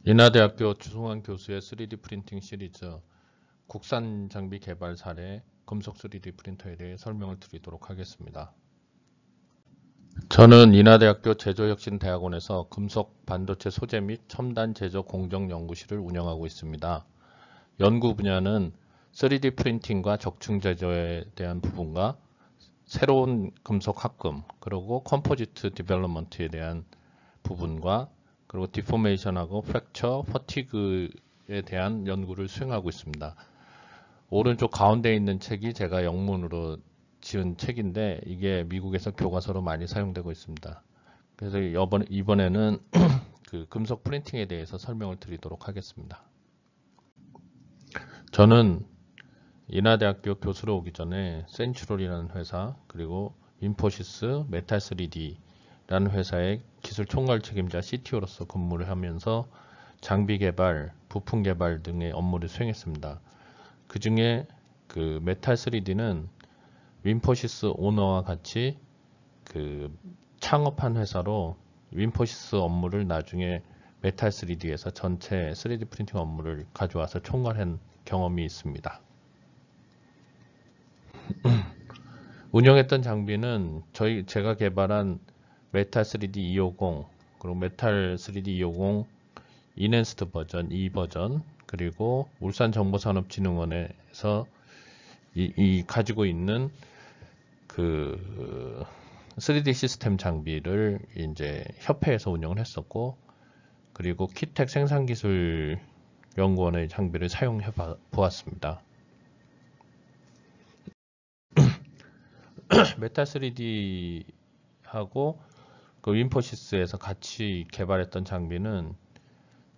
인하대학교 주승환 교수의 3D 프린팅 시리즈 국산 장비 개발 사례 금속 3D 프린터에 대해 설명을 드리도록 하겠습니다. 저는 인하대학교 제조혁신대학원에서 금속 반도체 소재 및 첨단 제조 공정 연구실을 운영하고 있습니다. 연구 분야는 3D 프린팅과 적층 제조에 대한 부분과 새로운 금속 합금, 그리고 컴포지트 디벨롭먼트에 대한 부분과 그리고 디포메이션하고 프랙처, 퍼티그에 대한 연구를 수행하고 있습니다. 오른쪽 가운데 있는 책이 제가 영문으로 지은 책인데 이게 미국에서 교과서로 많이 사용되고 있습니다. 그래서 이번에는 그 금속 프린팅에 대해서 설명을 드리도록 하겠습니다. 저는 인하대학교 교수로 오기 전에 센츄럴이라는 회사, 그리고 인포시스, 메탈3D라는 회사의 기술 총괄 책임자 CTO로서 근무를 하면서 장비 개발, 부품 개발 등의 업무를 수행했습니다. 그 중에 그 메탈3D는 윈포시스 오너와 같이 그 창업한 회사로 윈포시스 업무를 나중에 메탈3D에서 전체 3D 프린팅 업무를 가져와서 총괄한 경험이 있습니다. 운영했던 장비는 제가 개발한 메탈3D 250, 그리고 메탈3D 250 이넨스트 버전 2버전, 그리고 울산정보산업진흥원에서 가지고 있는 그 3D 시스템 장비를 이제 협회에서 운영을 했었고, 그리고 키텍 생산기술 연구원의 장비를 사용해 보았습니다. 메탈3D하고 그 윈포시스에서 같이 개발했던 장비는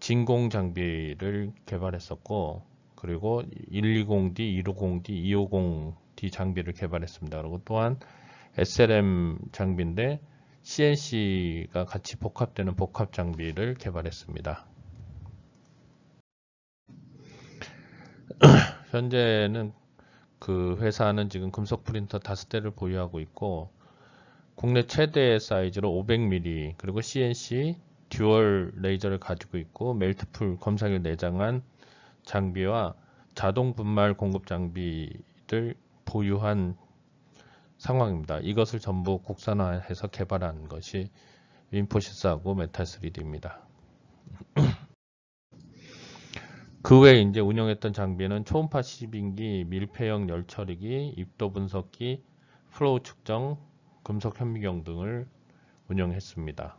진공 장비를 개발했었고, 그리고 120D, 150D, 250D 장비를 개발했습니다. 그리고 또한 SLM 장비인데 CNC가 같이 복합되는 복합 장비를 개발했습니다. 현재는 그 회사는 지금 금속 프린터 5대를 보유하고 있고, 국내 최대 사이즈로 500mm, 그리고 CNC 듀얼 레이저를 가지고 있고, 멜트풀 검사기를 내장한 장비와 자동 분말 공급 장비를 보유한 상황입니다. 이것을 전부 국산화해서 개발한 것이 윈포시스하고 메탈3D입니다. 그 외에 이제 운영했던 장비는 초음파 시빙기, 밀폐형 열처리기, 입도 분석기, 플로우 측정, 금속 현미경 등을 운영했습니다.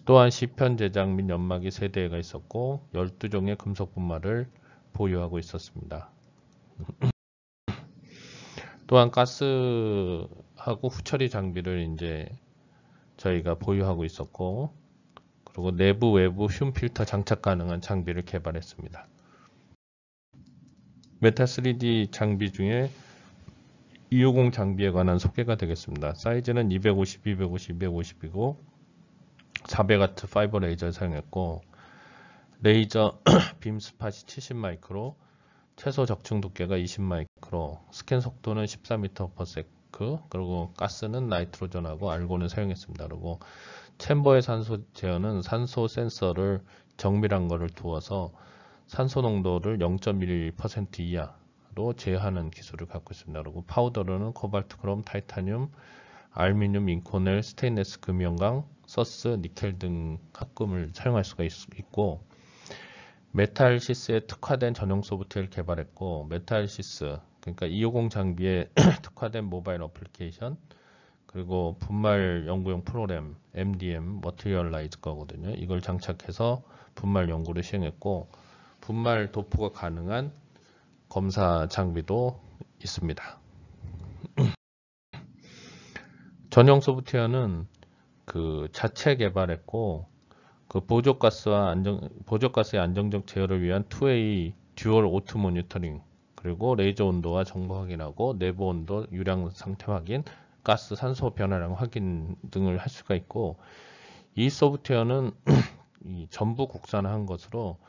또한 시편 제작 및 연마기 3대가 있었고 12종의 금속 분말을 보유하고 있었습니다. 또한 가스하고 후처리 장비를 이제 저희가 보유하고 있었고, 그리고 내부 외부 흉 필터 장착 가능한 장비를 개발했습니다. 메탈3D 장비 중에 250 장비에 관한 소개가 되겠습니다. 사이즈는 250, 250, 250이고 400W 파이버 레이저를 사용했고, 레이저 빔 스팟이 70마이크로, 최소 적층 두께가 20마이크로, 스캔 속도는 14m/s, 그리고 가스는 나이트로전하고 알곤을 사용했습니다. 그리고 챔버의 산소 제어는 산소 센서를 정밀한 거를 두어서 산소 농도를 0.1% 이하로 제어하는 기술을 갖고 있습니다. 그리고 파우더로는 코발트, 크롬, 타이타늄, 알루미늄, 인코넬, 스테인레스, 금연강, 서스, 니켈 등 합금을 사용할 수가 있고, 메탈시스에 특화된 전용 소프트웨어를 개발했고, 메탈시스, 그러니까 250 장비에 특화된 모바일 어플리케이션, 그리고 분말 연구용 프로그램 MDM, 머티리얼라이즈 거거든요. 이걸 장착해서 분말 연구를 시행했고, 분말 도포가 가능한 검사 장비도 있습니다. 전용 소프트웨어는 그 자체 개발했고, 그 보조가스의 안정적 제어를 위한 2way 듀얼 오토 모니터링, 그리고 레이저 온도와 정보 확인하고 내부 온도, 유량 상태 확인, 가스 산소 변화량 확인 등을 할 수가 있고, 이 소프트웨어는 전부 국산화한 것으로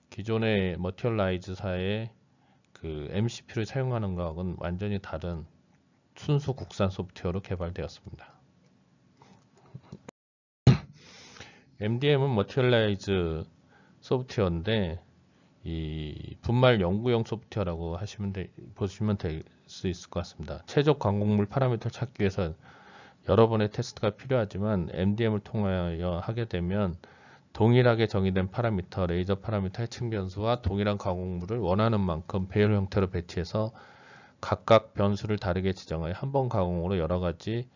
기존의 머티리얼라이즈사의 그 MCP를 사용하는 것과는 완전히 다른 순수 국산 소프트웨어로 개발되었습니다. MDM은 머티리얼라이즈 소프트웨어인데 이 분말 연구용 소프트웨어라고 보시면 될 수 있을 것 같습니다. 최적 광곡물 파라미터를 찾기 위해서 여러 번의 테스트가 필요하지만 MDM을 통하여 하게 되면 동일하게 정의된 파라미터, 레이저 파라미터 해칭 변수와 동일한 광곡물을 원하는 만큼 배열 형태로 배치해서 각각 변수를 다르게 지정하여 한 번 가공으로 여러 가지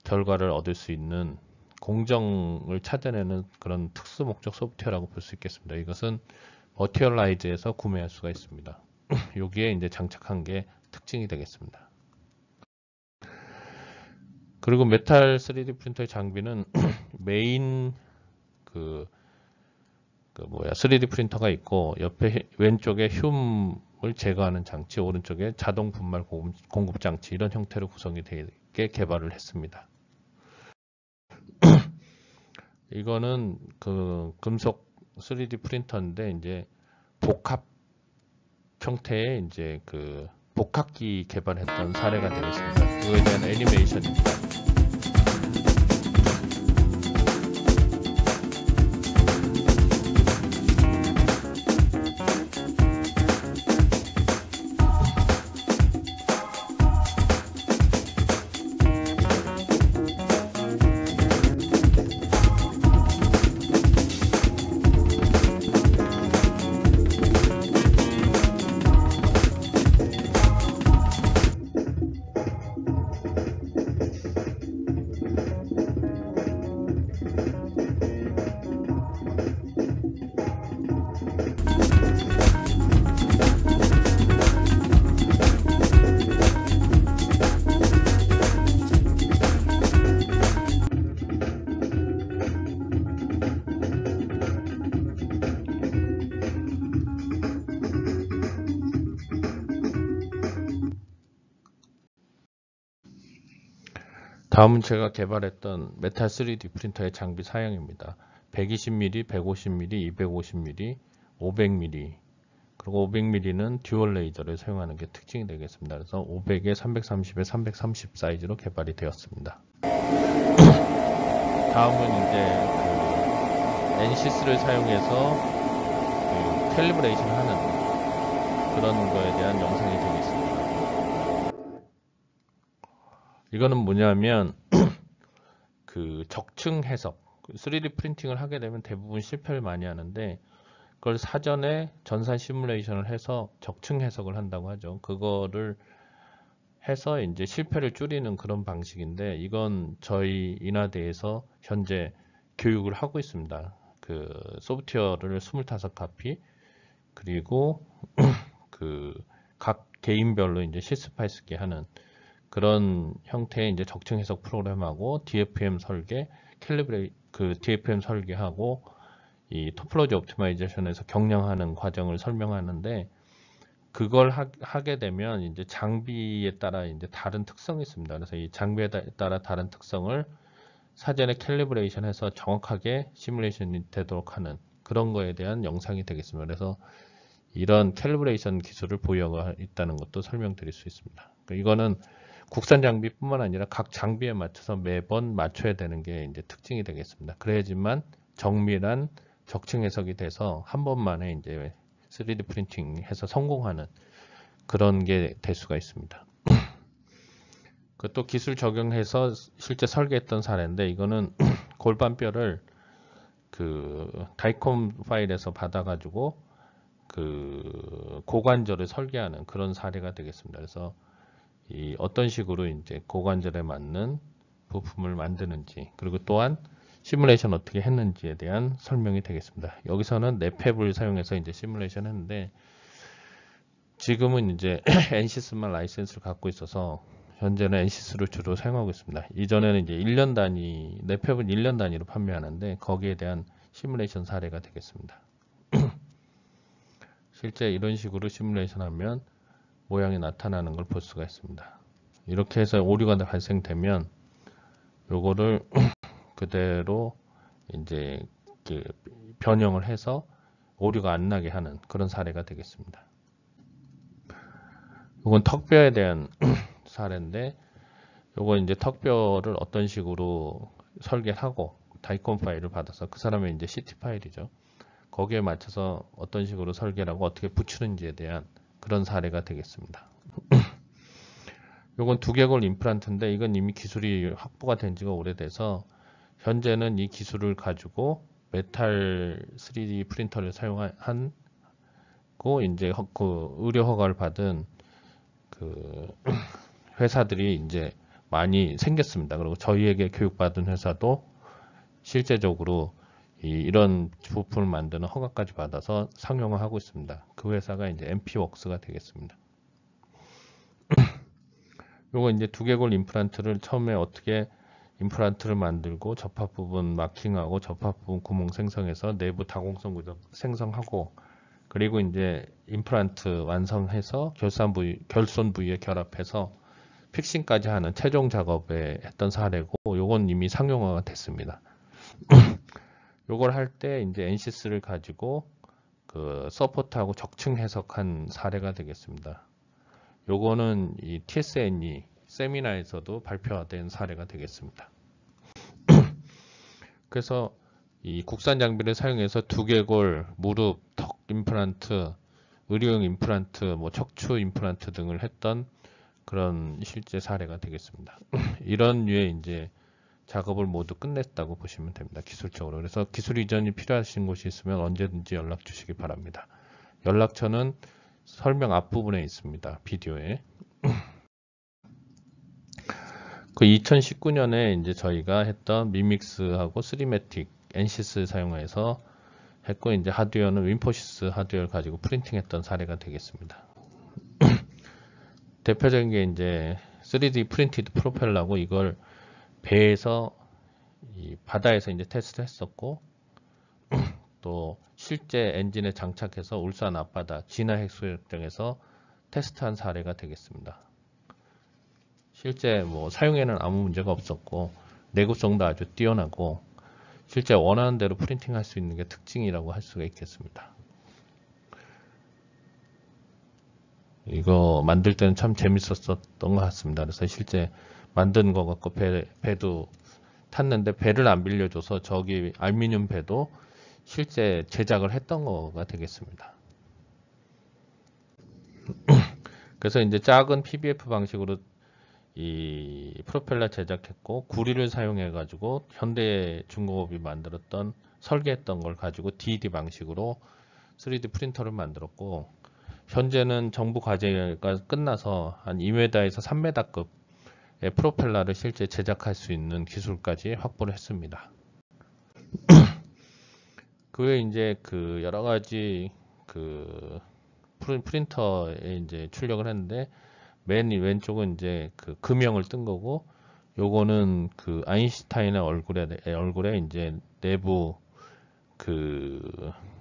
결과를 얻을 수 있는 공정을 찾아내는 그런 특수 목적 소프트웨어라고 볼 수 있겠습니다. 이것은 머티리얼라이즈에서 구매할 수가 있습니다. 여기에 이제 장착한 게 특징이 되겠습니다. 그리고 메탈 3D 프린터의 장비는 메인 3D 프린터가 있고 옆에 왼쪽에 흉을 제거하는 장치, 오른쪽에 자동 분말 공급 장치 이런 형태로 구성이 되게 개발을 했습니다. 이거는 그 금속 3D 프린터인데 이제 복합 형태의 이제 그 복합기 개발했던 사례가 되겠습니다. 그거에 대한 애니메이션입니다. 다음은 제가 개발했던 메탈 3D 프린터의 장비 사양입니다. 120mm, 150mm, 250mm, 500mm 그리고 500mm는 듀얼 레이저를 사용하는 게 특징이 되겠습니다. 그래서 500에 330에 330 사이즈로 개발이 되었습니다. 다음은 이제 그 NCS를 사용해서 그 캘리브레이션 하는 그런 거에 대한 영상이 되겠습니다. 이거는 뭐냐면 그 적층 해석 3D 프린팅을 하게 되면 대부분 실패를 많이 하는데 그걸 사전에 전산 시뮬레이션을 해서 적층 해석을 한다고 하죠. 그거를 해서 이제 실패를 줄이는 그런 방식인데 이건 저희 인하대에서 현재 교육을 하고 있습니다. 그 소프트웨어를 25카피 그리고 그 각 개인별로 이제 시스파이스게 하는 그런 형태의 이제 적층 해석 프로그램하고 DFM 설계, DFM 설계하고 이 토폴로지 옵티마이제이션에서 경량하는 과정을 설명하는데 그걸 하게 되면 이제 장비에 따라 이제 다른 특성이 있습니다. 그래서 이 장비에 따라 다른 특성을 사전에 캘리브레이션해서 정확하게 시뮬레이션이 되도록 하는 그런 거에 대한 영상이 되겠습니다. 그래서 이런 캘리브레이션 기술을 보유하고 있다는 것도 설명드릴 수 있습니다. 이거는 국산 장비뿐만 아니라 각 장비에 맞춰서 매번 맞춰야 되는 게 이제 특징이 되겠습니다. 그래야지만 정밀한 적층 해석이 돼서 한 번만에 이제 3D 프린팅 해서 성공하는 그런 게 될 수가 있습니다. 그것도 기술 적용해서 실제 설계했던 사례인데 이거는 골반뼈를 그 다이콤 파일에서 받아가지고 그 고관절을 설계하는 그런 사례가 되겠습니다. 그래서 이 어떤 식으로 이제 고관절에 맞는 부품을 만드는지 그리고 또한 시뮬레이션 어떻게 했는지에 대한 설명이 되겠습니다. 여기서는 넷팹을 사용해서 이제 시뮬레이션 했는데 지금은 이제 NCS만 라이센스를 갖고 있어서 현재는 NCS를 주로 사용하고 있습니다. 이전에는 이제 1년 단위, 넷팹은 1년 단위로 판매하는데 거기에 대한 시뮬레이션 사례가 되겠습니다. 실제 이런 식으로 시뮬레이션 하면 모양이 나타나는 걸 볼 수가 있습니다. 이렇게 해서 오류가 발생되면 요거를 그대로 이제 변형을 해서 오류가 안 나게 하는 그런 사례가 되겠습니다. 이건 턱뼈에 대한 사례인데 요거 이제 턱뼈를 어떤 식으로 설계하고 다이콘 파일을 받아서 그 사람의 이제 CT 파일이죠. 거기에 맞춰서 어떤 식으로 설계를 하고 어떻게 붙이는지에 대한 그런 사례가 되겠습니다. 이건 두개골 임플란트인데 이건 이미 기술이 확보가 된 지가 오래돼서 현재는 이 기술을 가지고 메탈 3D 프린터를 사용한 이제 그 의료 허가를 받은 그 회사들이 이제 많이 생겼습니다. 그리고 저희에게 교육받은 회사도 실제적으로 이런 부품을 만드는 허가까지 받아서 상용화하고 있습니다. 그 회사가 이제 MP웍스가 되겠습니다. 요거 이제 두개골 임플란트를 처음에 어떻게 임플란트를 만들고 접합 부분 마킹하고 접합 부분 구멍 생성해서 내부 다공성 구조 생성하고 그리고 이제 임플란트 완성해서 결손 부위에 결합해서 픽싱까지 하는 최종 작업에 했던 사례고 요건 이미 상용화가 됐습니다. 요걸 할 때 이제 NCS를 가지고 그 서포트하고 적층 해석한 사례가 되겠습니다. 요거는 이 TSNE 세미나에서도 발표된 사례가 되겠습니다. 그래서 이 국산 장비를 사용해서 두개골, 무릎, 턱 임플란트, 의료용 임플란트, 뭐 척추 임플란트 등을 했던 그런 실제 사례가 되겠습니다. 이런 류의 이제 작업을 모두 끝냈다고 보시면 됩니다. 기술적으로. 그래서 기술 이전이 필요하신 곳이 있으면 언제든지 연락 주시기 바랍니다. 연락처는 설명 앞부분에 있습니다. 비디오에. 그 2019년에 이제 저희가 했던 미믹스하고 3매틱 NCS 사용해서 했고 이제 하드웨어는 윈포시스 하드웨어를 가지고 프린팅했던 사례가 되겠습니다. 대표적인 게 이제 3D 프린티드 프로펠러고 이걸 배에서 이 바다에서 이제 테스트 했었고 또 실제 엔진에 장착해서 울산 앞바다 진화 해수욕 등에서 테스트한 사례가 되겠습니다. 실제 뭐 사용에는 아무 문제가 없었고 내구성도 아주 뛰어나고 실제 원하는 대로 프린팅할 수 있는 게 특징이라고 할 수가 있겠습니다. 이거 만들 때는 참 재밌었던 것 같습니다. 그래서 실제 만든 거 갖고 배도 탔는데 배를 안 빌려줘서 저기 알루미늄 배도 실제 제작을 했던 거가 되겠습니다. 그래서 이제 작은 PBF 방식으로 이 프로펠러 제작했고 구리를 사용해 가지고 현대중공업이 만들었던 설계했던 걸 가지고 DD 방식으로 3D 프린터를 만들었고 현재는 정부 과제가 끝나서 한 2m에서 3m급의 프로펠러를 실제 제작할 수 있는 기술까지 확보를 했습니다. 그 외에 이제 그 여러 가지 그 프린터에 이제 출력을 했는데 맨 왼쪽은 이제 그 금형을 뜬 거고 요거는 그 아인슈타인의 얼굴에 이제 내부 그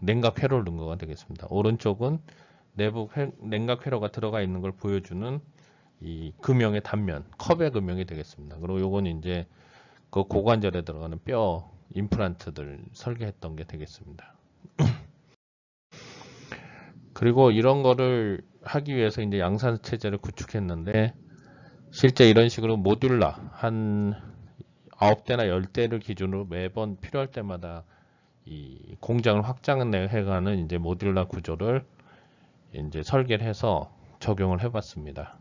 냉각 회로를 넣은 거가 되겠습니다. 오른쪽은 내부 냉각 회로가 들어가 있는 걸 보여주는 이 금형의 단면, 컵의 금형이 되겠습니다. 그리고 요건 이제 그 고관절에 들어가는 뼈 임플란트들 설계했던 게 되겠습니다. 그리고 이런 거를 하기 위해서 이제 양산 체제를 구축했는데 실제 이런 식으로 모듈라 한 9대나 10대를 기준으로 매번 필요할 때마다 이 공장을 확장해가는 이제 모듈라 구조를 이제 설계를 해서 적용을 해봤습니다.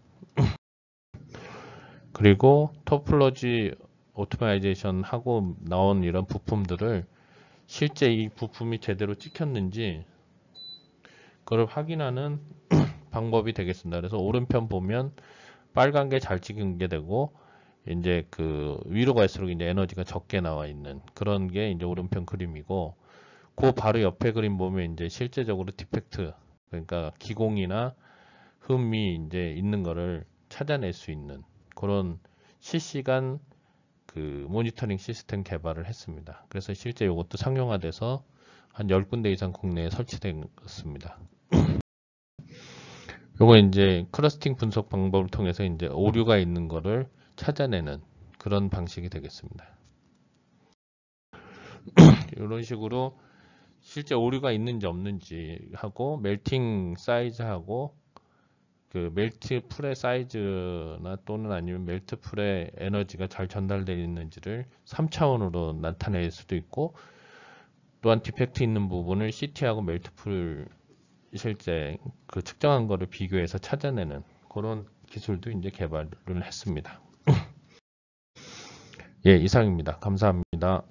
그리고 토폴로지 오토마이제이션 하고 나온 이런 부품들을 실제 이 부품이 제대로 찍혔는지 그걸 확인하는 방법이 되겠습니다. 그래서 오른편 보면 빨간 게 잘 찍은 게 되고 이제 그 위로 갈수록 이제 에너지가 적게 나와 있는 그런 게 이제 오른편 그림이고 그 바로 옆에 그림 보면 이제 실제적으로 디펙트 그러니까 기공이나 흠이 이제 있는 거를 찾아낼 수 있는 그런 실시간 그 모니터링 시스템 개발을 했습니다. 그래서 실제 이것도 상용화돼서 한 10군데 이상 국내에 설치됐습니다. 요거 이제 클러스팅 분석 방법을 통해서 이제 오류가 있는 거를 찾아내는 그런 방식이 되겠습니다. 이런 식으로 실제 오류가 있는지 없는지 하고 멜팅 사이즈하고 그 멜트 풀의 사이즈나 또는 아니면 멜트 풀의 에너지가 잘 전달되어 있는지를 3차원으로 나타낼 수도 있고, 또한 디펙트 있는 부분을 CT하고 멜트 풀 실제 그 측정한 거를 비교해서 찾아내는 그런 기술도 이제 개발을 했습니다. 예, 이상입니다. 감사합니다.